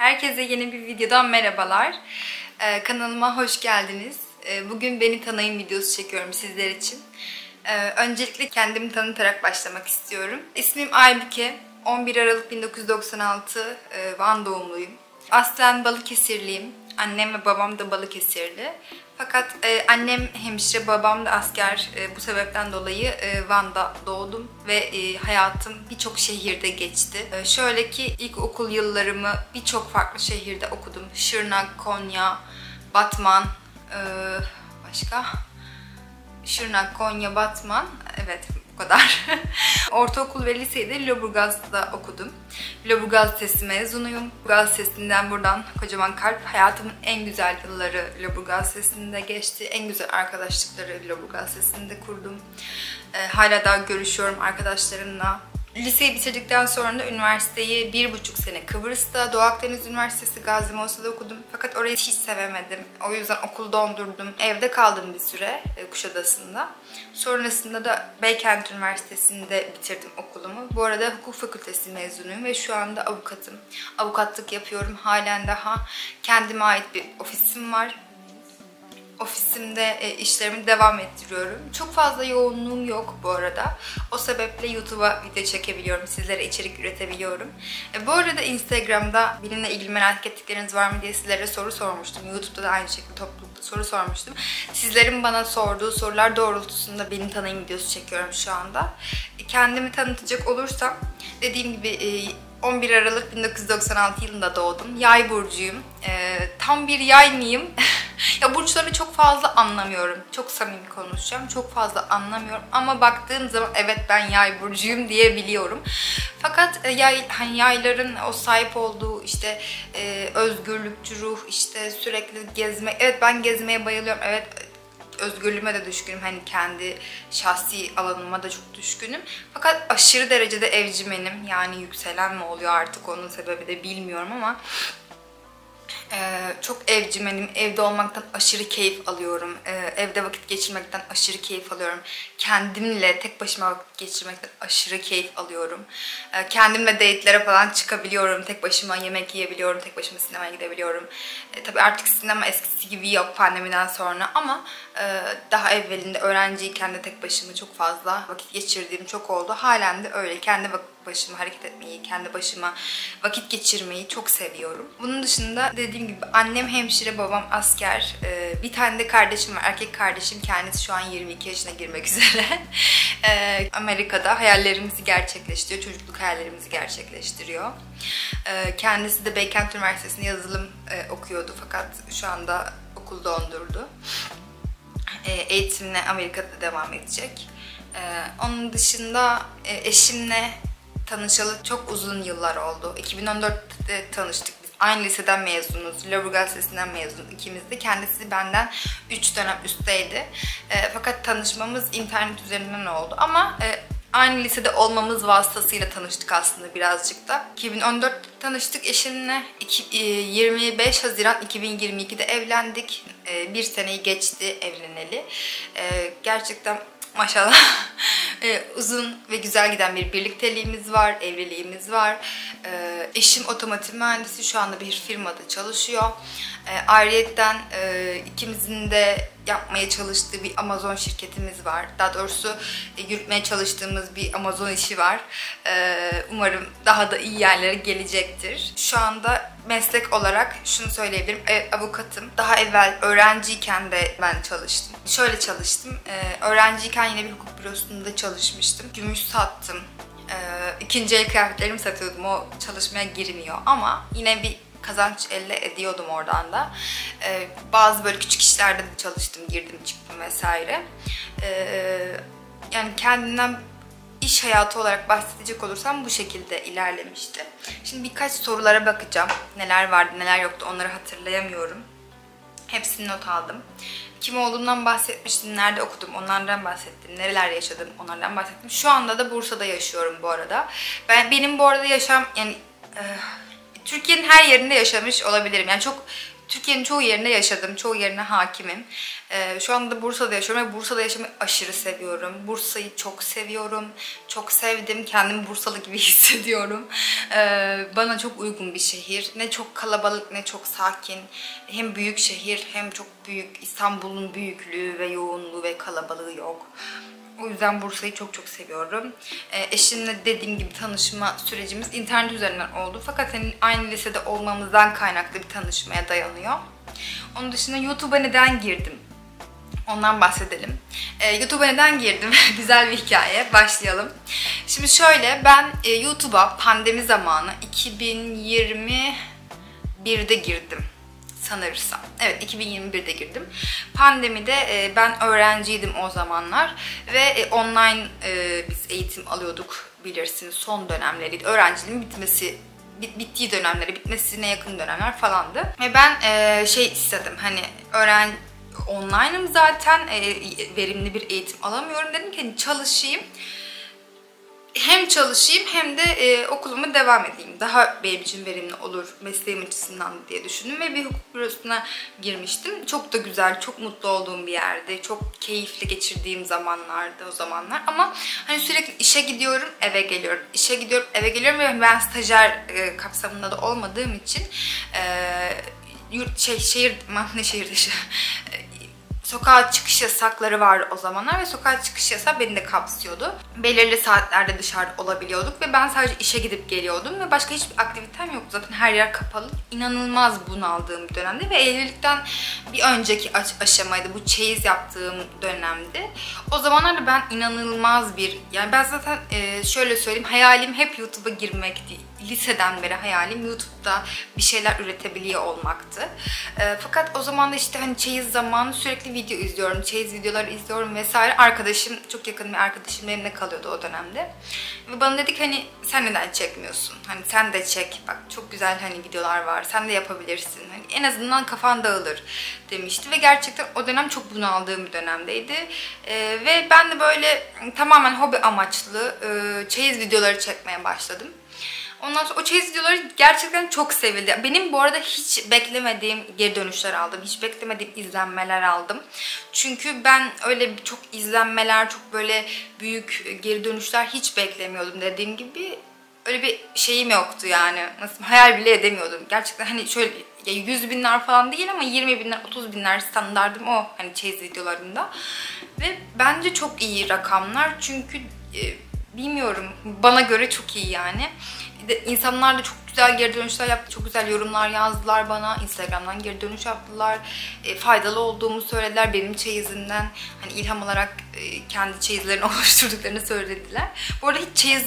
Herkese yeni bir videodan merhabalar. Kanalıma hoş geldiniz. Bugün beni tanıyın videosu çekiyorum sizler için. Öncelikle kendimi tanıtarak başlamak istiyorum. İsmim Aybüke. 11 Aralık 1996 Van doğumluyum. Aslen Balıkesirliyim. Annem ve babam da Balıkesirli. Fakat annem hemşire, babam da asker. Bu sebepten dolayı Van'da doğdum ve hayatım birçok şehirde geçti. Şöyle ki ilkokul yıllarımı birçok farklı şehirde okudum. Şırnak, Konya, Batman, başka? Şırnak, Konya, Batman. Evet, bu kadar. Ortaokul ve liseyi de Lüleburgaz'da okudum. Lüleburgaz Lisesi mezunuyum. Lüleburgaz Lisesi'nden buradan kocaman kalp. Hayatımın en güzel yılları Lüleburgaz Lisesi'nde geçti. En güzel arkadaşlıkları Lüleburgaz Lisesi'nde kurdum. Hala daha görüşüyorum arkadaşlarımla. Liseyi bitirdikten sonra da üniversiteyi 1,5 sene Kıbrıs'ta, Doğu Akdeniz Üniversitesi Gazi Mosa'da okudum. Fakat orayı hiç sevemedim. O yüzden okulu dondurdum. Evde kaldım bir süre Kuşadası'nda. Sonrasında da Beykent Üniversitesi'nde bitirdim okulumu. Bu arada hukuk fakültesi mezunuyum ve şu anda avukatım. Avukatlık yapıyorum. Halen daha kendime ait bir ofisim var. Ofisimde işlerimi devam ettiriyorum. Çok fazla yoğunluğum yok bu arada. O sebeple YouTube'a video çekebiliyorum. Sizlere içerik üretebiliyorum. Bu arada Instagram'da benimle ilgili merak ettikleriniz var mı diye sizlere soru sormuştum. YouTube'da da aynı şekilde toplulukta soru sormuştum. Sizlerin bana sorduğu sorular doğrultusunda beni tanıyın videosu çekiyorum şu anda. Kendimi tanıtacak olursam dediğim gibi 11 Aralık 1996 yılında doğdum. Yay burcuyum. Tam bir yay mıyım? Ya burçları çok fazla anlamıyorum. Çok samimi konuşacağım. Çok fazla anlamıyorum. Ama baktığım zaman evet ben yay burcuyum diyebiliyorum. Fakat yayların o sahip olduğu işte özgürlükçü ruh, işte sürekli gezmek. Evet ben gezmeye bayılıyorum. Evet özgürlüğüme de düşkünüm. Hani kendi şahsi alanıma da çok düşkünüm. Fakat aşırı derecede evcimenim. Yani yükselen mi oluyor artık onun sebebi de bilmiyorum ama çok evcimenim. Evde olmaktan aşırı keyif alıyorum. Evde vakit geçirmekten aşırı keyif alıyorum. Kendimle tek başıma vakit geçirmekten aşırı keyif alıyorum. Kendimle date'lere falan çıkabiliyorum. Tek başıma yemek yiyebiliyorum. Tek başıma sinemaya gidebiliyorum. Tabii artık sinema eskisi gibi yok pandemiden sonra ama daha evvelinde öğrenciyken de tek başıma çok fazla vakit geçirdiğim çok oldu. Halen de öyle. Kendi başıma hareket etmeyi, kendi başıma vakit geçirmeyi çok seviyorum. Bunun dışında dediğim gibi annem hemşire, babam asker. Bir tane de kardeşim var. Erkek kardeşim. Kendisi şu an 22 yaşına girmek üzere. Amerika'da hayallerimizi gerçekleştiriyor. Çocukluk hayallerimizi gerçekleştiriyor. Kendisi de Beykent Üniversitesi'nde yazılım okuyordu. Fakat şu anda okul dondurdu. Eğitimine Amerika'da devam edecek. Onun dışında eşimle tanışalı çok uzun yıllar oldu. 2014'te tanıştık biz. Aynı liseden mezunuz. Lüleburgaz Lisesi'nden mezunuz ikimiz de. Kendisi benden 3 dönem üstteydi. Fakat tanışmamız internet üzerinden oldu. Ama aynı lisede olmamız vasıtasıyla tanıştık aslında birazcık da. 2014'te tanıştık eşimle. 25 Haziran 2022'de evlendik. Bir seneyi geçti evleneli. Gerçekten maşallah uzun ve güzel giden bir birlikteliğimiz var, evliliğimiz var. Eşim otomotiv mühendisi, şu anda bir firmada çalışıyor. Ayrıyeten ikimizin de yapmaya çalıştığı bir Amazon şirketimiz var. Daha doğrusu yürütmeye çalıştığımız bir Amazon işi var. Umarım daha da iyi yerlere gelecektir. Şu anda meslek olarak şunu söyleyebilirim. Avukatım. Daha evvel öğrenciyken de ben çalıştım. Şöyle çalıştım. Öğrenciyken yine bir hukuk bürosunda çalışmıştım. Gümüş sattım. İkinci el kıyafetlerimi satıyordum. O çalışmaya girmiyor ama yine bir kazanç elde ediyordum oradan da. Bazı böyle küçük işlerde de çalıştım, girdim çıktım vesaire. Yani kendimden iş hayatı olarak bahsedecek olursam bu şekilde ilerlemişti. Şimdi birkaç sorulara bakacağım. Neler vardı, neler yoktu onları hatırlayamıyorum. Hepsini not aldım. Kim olduğumdan bahsetmiştim, nerede okudum onlardan bahsettim, nereler yaşadım onlardan bahsettim. Şu anda da Bursa'da yaşıyorum bu arada. Benim bu arada yaşam yani Türkiye'nin her yerinde yaşamış olabilirim. Yani çok Türkiye'nin çoğu yerinde yaşadım, çoğu yerine hakimim. Şu anda Bursa'da yaşıyorum ve Bursa'da yaşamayı aşırı seviyorum. Bursa'yı çok seviyorum, çok sevdim. Kendimi Bursalı gibi hissediyorum. Bana çok uygun bir şehir. Ne çok kalabalık ne çok sakin. Hem büyük şehir hem çok büyük. İstanbul'un büyüklüğü ve yoğunluğu ve kalabalığı yok. O yüzden Bursa'yı çok çok seviyorum. Eşimle dediğim gibi tanışma sürecimiz internet üzerinden oldu. Fakat hani aynı lisede olmamızdan kaynaklı bir tanışmaya dayanıyor. Onun dışında YouTube'a neden girdim? Ondan bahsedelim. YouTube'a neden girdim? Güzel bir hikaye. Başlayalım. Şimdi şöyle, ben YouTube'a pandemi zamanı 2021'de girdim. Sanırsam. Evet, 2021'de girdim. Pandemide ben öğrenciydim o zamanlar ve online biz eğitim alıyorduk, bilirsiniz. Son dönemleriydi. Öğrenciliğimin bittiği dönemleri, bitmesine yakın dönemler falandı. Ve ben şey istedim, hani online'ım zaten, verimli bir eğitim alamıyorum. Dedim ki hani çalışayım. Hem çalışayım hem de okuluma devam edeyim. Daha benim için verimli olur mesleğim açısından diye düşündüm ve bir hukuk bürosuna girmiştim. Çok da güzel, çok mutlu olduğum bir yerdi. Çok keyifli geçirdiğim zamanlardı o zamanlar. Ama hani sürekli işe gidiyorum, eve geliyorum. İşe gidiyorum, eve geliyorum ve ben stajyer kapsamında da olmadığım için şehir dışı sokağa çıkış yasakları vardı o zamanlar ve sokağa çıkış yasağı beni de kapsıyordu. Belirli saatlerde dışarıda olabiliyorduk ve ben sadece işe gidip geliyordum ve başka hiçbir aktivitem yoktu. Zaten her yer kapalı. İnanılmaz bunaldığım bir dönemde ve evlilikten bir önceki aşamaydı. Bu çeyiz yaptığım dönemdi. O zamanlarda ben inanılmaz yani ben zaten şöyle söyleyeyim, hayalim hep YouTube'a girmekti. Liseden beri hayalim YouTube'da bir şeyler üretebiliyor olmaktı. Fakat o zaman da işte hani çeyiz zamanı sürekli video izliyorum, çeyiz videoları izliyorum vesaire. Arkadaşım, çok yakın bir arkadaşım benimle kalıyordu o dönemde. Ve bana dedik hani sen neden çekmiyorsun? Hani sen de çek, bak çok güzel hani videolar var, sen de yapabilirsin. Hani en azından kafan dağılır demişti ve gerçekten o dönem çok bunaldığım bir dönemdeydi. Ve ben de böyle tamamen hobi amaçlı çeyiz videoları çekmeye başladım. Ondan sonra o çeyiz videoları gerçekten çok sevildi. Benim bu arada hiç beklemediğim geri dönüşler aldım. Hiç beklemediğim izlenmeler aldım. Çünkü ben öyle çok izlenmeler, çok böyle büyük geri dönüşler hiç beklemiyordum dediğim gibi. Öyle bir şeyim yoktu yani. Nasıl, hayal bile edemiyordum. Gerçekten hani şöyle 100 binler falan değil ama 20 binler, 30 binler standardım o hani çeyiz videolarında. Ve bence çok iyi rakamlar çünkü bilmiyorum, bana göre çok iyi yani. İnsanlar da çok güzel geri dönüşler yaptı, çok güzel yorumlar yazdılar bana, Instagram'dan geri dönüş yaptılar, faydalı olduğumu söylediler benim çeyizimden, hani ilham alarak kendi çeyizlerini oluşturduklarını söylediler. Bu arada hiç çeyiz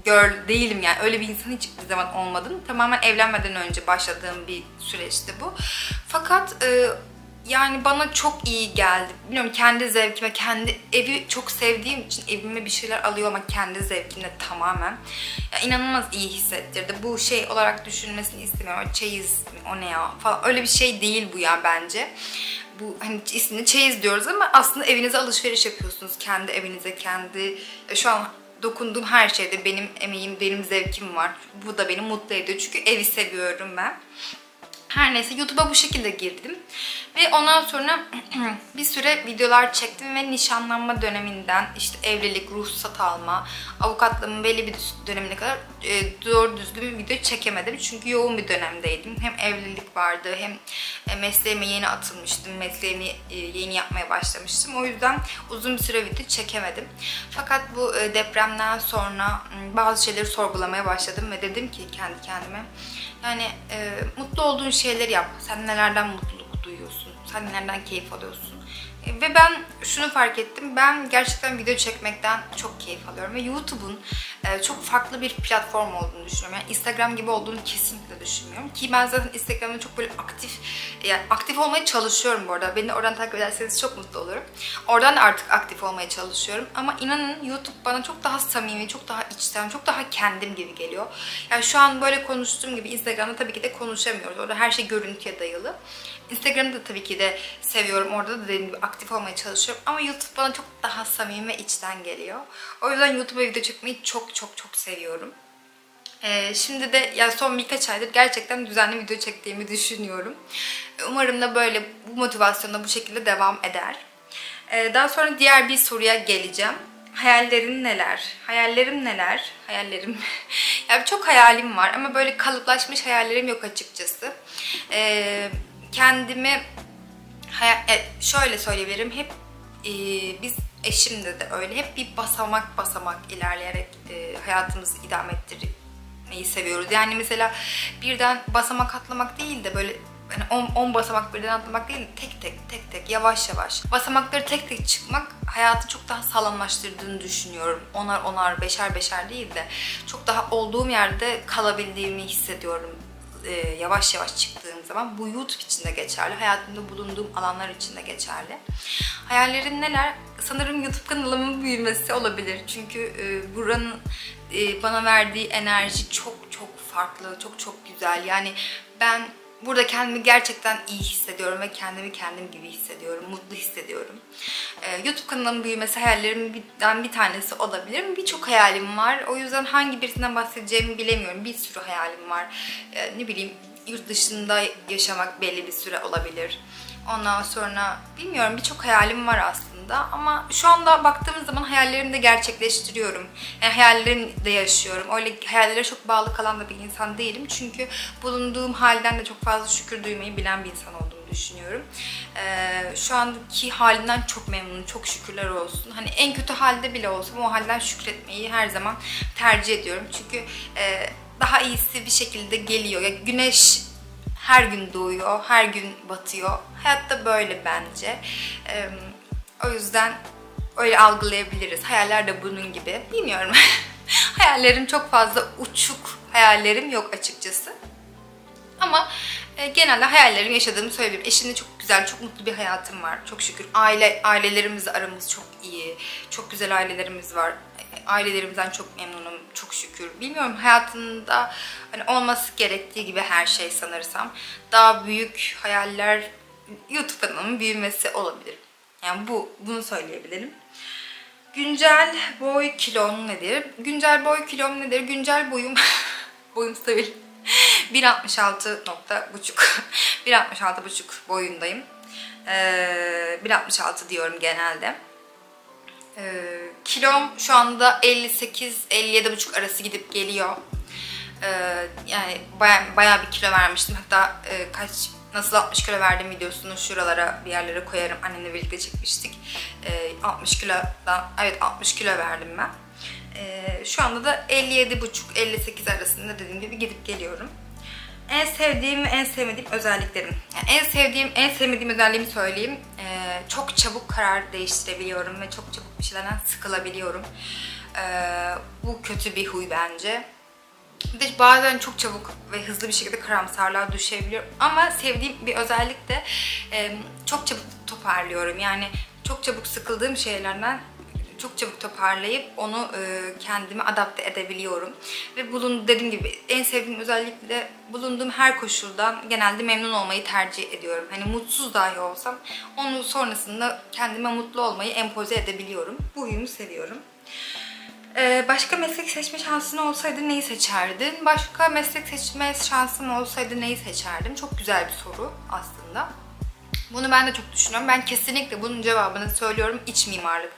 girl değilim yani, öyle bir insan hiçbir zaman olmadım. Tamamen evlenmeden önce başladığım bir süreçti bu. Fakat yani bana çok iyi geldi. Bilmiyorum, kendi zevkime, kendi evi çok sevdiğim için evime bir şeyler alıyor ama kendi zevkimle tamamen. Ya inanılmaz iyi hissettirdi. Bu şey olarak düşünmesini istemiyorum. Çeyiz mi, o ne ya falan, öyle bir şey değil bu ya bence. Bu hani ismini çeyiz diyoruz ama aslında evinize alışveriş yapıyorsunuz. Kendi evinize, şu an dokunduğum her şeyde benim emeğim, benim zevkim var. Bu da beni mutlu ediyor çünkü evi seviyorum ben. Her neyse, YouTube'a bu şekilde girdim. Ve ondan sonra bir süre videolar çektim ve nişanlanma döneminden işte evlilik, ruhsat alma, avukatlığımın belli bir dönemine kadar doğru düzgün bir video çekemedim. Çünkü yoğun bir dönemdeydim. Hem evlilik vardı hem mesleğime yeni atılmıştım. Mesleğimi yeni yapmaya başlamıştım. O yüzden uzun bir süre video çekemedim. Fakat bu depremden sonra bazı şeyleri sorgulamaya başladım ve dedim ki kendi kendime, yani mutlu olduğun şeyleri yap. Sen nelerden mutluluk duyuyorsun? Sen nelerden keyif alıyorsun? Ve ben şunu fark ettim. Ben gerçekten video çekmekten çok keyif alıyorum. Ve YouTube'un çok farklı bir platform olduğunu düşünüyorum. Yani Instagram gibi olduğunu kesinlikle düşünmüyorum. Ki ben zaten Instagram'da çok böyle aktif olmaya çalışıyorum bu arada. Beni de oradan takip ederseniz çok mutlu olurum. Oradan da artık aktif olmaya çalışıyorum. Ama inanın YouTube bana çok daha samimi, çok daha içten, çok daha kendim gibi geliyor. Yani şu an böyle konuştuğum gibi Instagram'da tabii ki de konuşamıyoruz. Orada her şey görüntüye dayalı. Instagram'ı da tabii ki de seviyorum. Orada da dediğim gibi aktif olmaya çalışıyorum. Ama YouTube bana çok daha samimi ve içten geliyor. O yüzden YouTube'a video çekmeyi çok seviyorum. Şimdi de ya son birkaç aydır gerçekten düzenli video çektiğimi düşünüyorum. Umarım da böyle bu motivasyonla bu şekilde devam eder. Daha sonra diğer bir soruya geleceğim. Hayallerin neler? Hayallerim neler? Hayallerim... ya çok hayalim var ama böyle kalıplaşmış hayallerim yok açıkçası. Kendimi... şöyle söyleyebilirim. Hep biz eşimde de öyle. Hep bir basamak basamak ilerleyerek hayatımızı idame ettirmeyi seviyoruz. Yani mesela birden basamak atlamak değil de böyle yani 10 basamak birden atlamak değil, tek tek yavaş yavaş basamakları tek tek çıkmak hayatı çok daha sağlamlaştırdığını düşünüyorum. Onar beşer değil de çok daha olduğum yerde kalabildiğimi hissediyorum. Yavaş yavaş çıktığım zaman. Bu YouTube için de geçerli. Hayatımda bulunduğum alanlar için de geçerli. Hayallerim neler? Sanırım YouTube kanalımın büyümesi olabilir. Çünkü buranın bana verdiği enerji çok farklı, çok güzel. Yani ben burada kendimi gerçekten iyi hissediyorum ve kendimi kendim gibi hissediyorum, mutlu hissediyorum. YouTube kanalımın büyümesi hayallerimden bir tanesi olabilir. Birçok hayalim var. O yüzden hangi birisinden bahsedeceğimi bilemiyorum. Bir sürü hayalim var. Ne bileyim, yurt dışında yaşamak belli bir süre olabilir. Ondan sonra bilmiyorum, birçok hayalim var aslında ama şu anda baktığımız zaman hayallerimi de gerçekleştiriyorum. Yani hayallerimde yaşıyorum. Öyle hayallere çok bağlı kalan da bir insan değilim. Çünkü bulunduğum halden de çok fazla şükür duymayı bilen bir insan olduğumu düşünüyorum. Şu andaki halimden çok memnunum. Çok şükürler olsun. Hani en kötü halde bile olsam o halden şükretmeyi her zaman tercih ediyorum. Çünkü daha iyisi bir şekilde geliyor. Ya güneş her gün doğuyor, her gün batıyor. Hayatta böyle bence. O yüzden öyle algılayabiliriz. Hayaller de bunun gibi. Bilmiyorum. Hayallerim çok fazla uçuk hayallerim yok açıkçası. Ama genelde hayallerimi yaşadığımı söyleyebilirim. Eşimle çok güzel, çok mutlu bir hayatım var. Çok şükür. Ailelerimizle aramız çok iyi. Çok güzel ailelerimiz var. Ailelerimizden çok memnunum. Çok şükür. Bilmiyorum, hayatında hani olması gerektiği gibi her şey sanırsam. Daha büyük hayaller, YouTube kanalımın büyümesi olabilir. Yani bunu söyleyebilirim. Güncel boy kilom nedir? Güncel boy kilom nedir? Güncel boyum boyum stabil. 1.66.5 1.66.5 boyundayım. 1.66 diyorum genelde. Kilom şu anda 58-57.5 arası gidip geliyor. Yani bayağı bir kilo vermiştim. Hatta nasıl 60 kilo verdim videosunu şuralara bir yerlere koyarım. Annemle birlikte çekmiştik. 60 kilo verdim ben. Şu anda da 57.5-58 arasında dediğim gibi gidip geliyorum. En sevdiğim ve en sevmediğim özelliklerim. Yani en sevmediğim özelliğimi söyleyeyim. Çok çabuk karar değiştirebiliyorum ve çok çabuk bir şeylerden sıkılabiliyorum. Bu kötü bir huy bence. Bir de bazen çok çabuk ve hızlı bir şekilde karamsarlığa düşebiliyorum. Ama sevdiğim bir özellik de çok çabuk toparlıyorum. Yani çok çabuk sıkıldığım şeylerden çok çabuk toparlayıp onu kendime adapte edebiliyorum. Ve dediğim gibi en sevdiğim özellik de bulunduğum her koşuldan genelde memnun olmayı tercih ediyorum. Hani mutsuz dahi olsam onu sonrasında kendime mutlu olmayı empoze edebiliyorum. Bu huyumu seviyorum. Başka meslek seçme şansın olsaydı neyi seçerdin? Başka meslek seçme şansım olsaydı neyi seçerdim? Çok güzel bir soru aslında. Bunu ben de çok düşünüyorum. Ben kesinlikle bunun cevabını söylüyorum. İç mimarlık.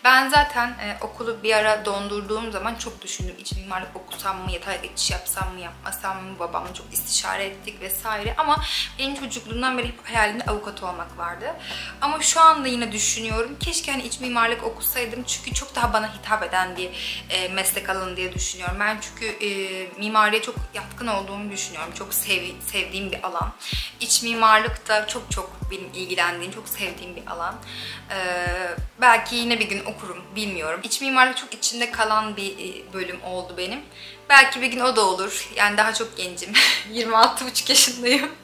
Ben zaten okulu bir ara dondurduğum zaman çok düşündüm. İç mimarlık okusam mı, yatay geçiş yapsam mı, yapmasam mı? Babamla çok istişare ettik vesaire. Ama benim çocukluğumdan beri hep hayalimde avukat olmak vardı. Ama şu anda yine düşünüyorum. Keşke hani iç mimarlık okusaydım. Çünkü çok daha bana hitap eden bir meslek alanı diye düşünüyorum. Ben çünkü mimariye çok yatkın olduğumu düşünüyorum. Çok sevdiğim bir alan. İç mimarlık da çok benim ilgilendiğim, çok sevdiğim bir alan. Belki yine bir gün okurum, bilmiyorum. İç mimarlık çok içinde kalan bir bölüm oldu benim. Belki bir gün o da olur. Yani daha çok gencim. 26,5 yaşındayım.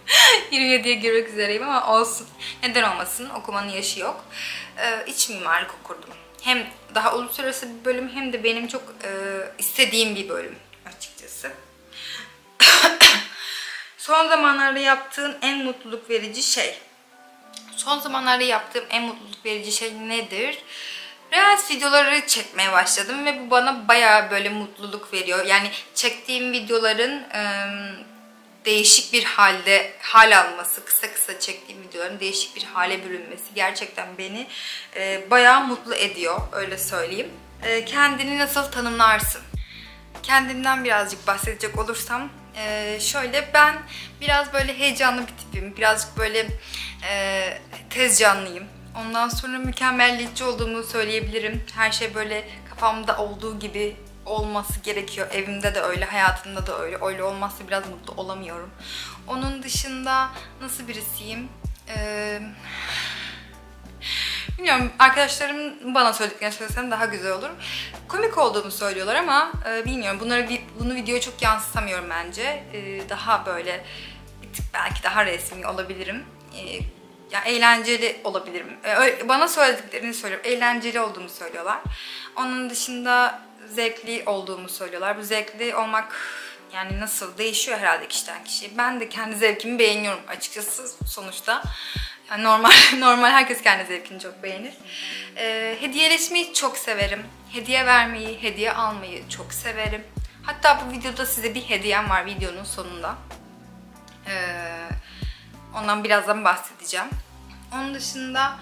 27'ye girmek üzereyim ama olsun. Neden olmasın? Okumanın yaşı yok. İç mimarlık okurdum. Hem daha uluslararası bir bölüm hem de benim çok istediğim bir bölüm açıkçası. Son zamanlarda yaptığın en mutluluk verici şey. Son zamanlarda yaptığım en mutluluk verici şey nedir? Reels videoları çekmeye başladım ve bu bana bayağı böyle mutluluk veriyor. Yani çektiğim videoların değişik bir hal alması, kısa kısa çektiğim videoların değişik bir hale bürünmesi gerçekten beni bayağı mutlu ediyor, öyle söyleyeyim. Kendini nasıl tanımlarsın? Kendimden birazcık bahsedecek olursam, şöyle, ben biraz böyle heyecanlı bir tipim, birazcık böyle tez canlıyım. Ondan sonra mükemmelliyetçi olduğumu söyleyebilirim. Her şey böyle kafamda olduğu gibi olması gerekiyor. Evimde de öyle, hayatımda da öyle. Öyle olmazsa biraz mutlu olamıyorum. Onun dışında nasıl birisiyim? Bilmiyorum, arkadaşlarım bana söylediklerini söylesem daha güzel olur. Komik olduğumu söylüyorlar ama bilmiyorum. Bunu videoya çok yansıtamıyorum bence. Daha böyle bir tık belki daha resmi olabilirim. Ya eğlenceli olabilirim. Bana söylediklerini söylüyorum. Eğlenceli olduğumu söylüyorlar. Onun dışında zevkli olduğumu söylüyorlar. Bu zevkli olmak yani nasıl değişiyor herhalde kişiden kişiye. Ben de kendi zevkimi beğeniyorum açıkçası sonuçta. Yani normal herkes kendi zevkini çok beğenir. Hediyeleşmeyi çok severim. Hediye vermeyi, hediye almayı çok severim. Hatta bu videoda size bir hediyem var videonun sonunda. Ondan birazdan bahsedeceğim. Onun dışında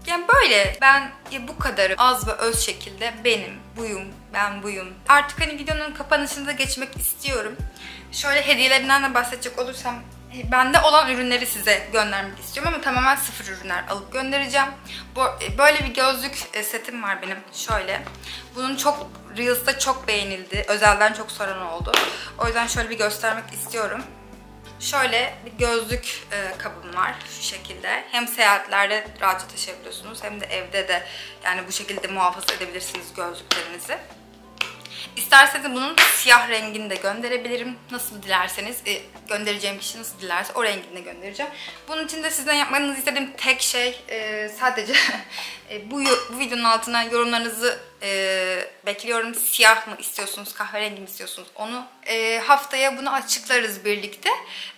yani böyle ben bu kadarım, az ve öz şekilde benim, buyum, ben buyum. Artık hani videonun kapanışında geçmek istiyorum. Şöyle hediyelerinden de bahsedecek olursam, bende olan ürünleri size göndermek istiyorum ama tamamen sıfır ürünler alıp göndereceğim. Böyle bir gözlük setim var benim, şöyle. Bunun Reels'ta çok beğenildi, özelden çok soran oldu. O yüzden şöyle bir göstermek istiyorum. Şöyle bir gözlük kabım var şu şekilde. Hem seyahatlerde rahatça taşıyabiliyorsunuz hem de evde de yani bu şekilde muhafaza edebilirsiniz gözlüklerinizi. İsterseniz bunun siyah rengini de gönderebilirim. Nasıl dilerseniz, göndereceğim kişi nasıl dilerse o rengini de göndereceğim. Bunun için de sizden yapmanızı istediğim tek şey sadece bu videonun altına yorumlarınızı bekliyorum. Siyah mı istiyorsunuz, kahverengi mi istiyorsunuz onu. Haftaya bunu açıklarız birlikte.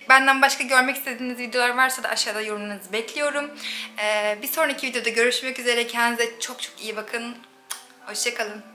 Benden başka görmek istediğiniz videolar varsa da aşağıda yorumlarınızı bekliyorum. Bir sonraki videoda görüşmek üzere. Kendinize çok çok iyi bakın. Hoşça kalın.